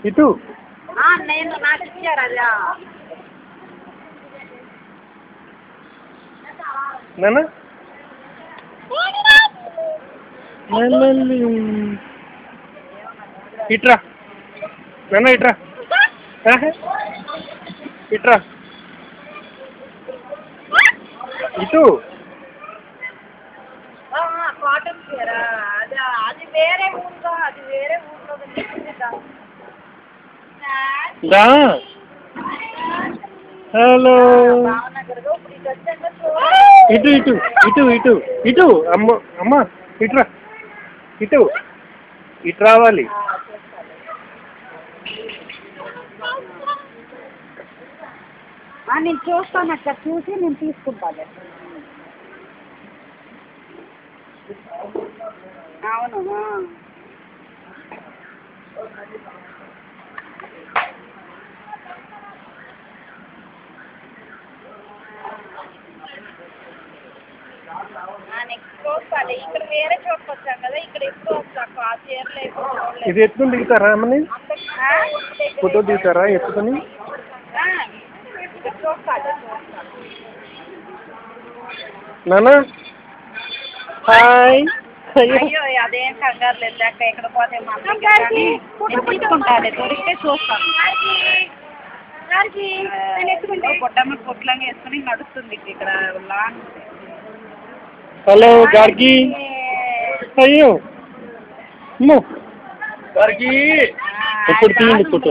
ఇటు నేను నాకు ఇచ్చారు అదా నాన్న ఇట్రా నాన్న ఇట్రా ఇట్రా ఇటు కాటన్ చీరా అదా అది వేరే ఊళ్ళో అది వేరే ఊళ్ళో దా హలో ఇటు ఇటు ఇటు ఇటు ఇటు అమ్మ అమ్మ ఇట్రా ఇటు ఇటు రావాలి నేను చూస్తాను అట్లా చూసి నేను తీసుకుంటాను అవును నెక్స్ట్ చూస్తాను ఇక్కడ వేరే చోటుకు వచ్చాం కదా ఇక్కడ ఎక్కువ వస్తాకు ఆ చీరలు ఎక్కువ ఇది ఎత్తుకుని దిగుతారా అమ్మని ఫోటో దిగుతారా ఎత్తుకుని నాన్న హాయ్ అయ్యో అదేం కంగారు లేదు లేక ఎక్కడ పోతే తీసుకుంటాను దొరికితే చూస్తాను పొట్టమ్మ పొట్లంగా వేసుకుని నడుస్తుంది ఇక్కడ లాంగ్ హలో గార్గి అయ్యో గార్గి ఇప్పుడు తీయండి ఫోటో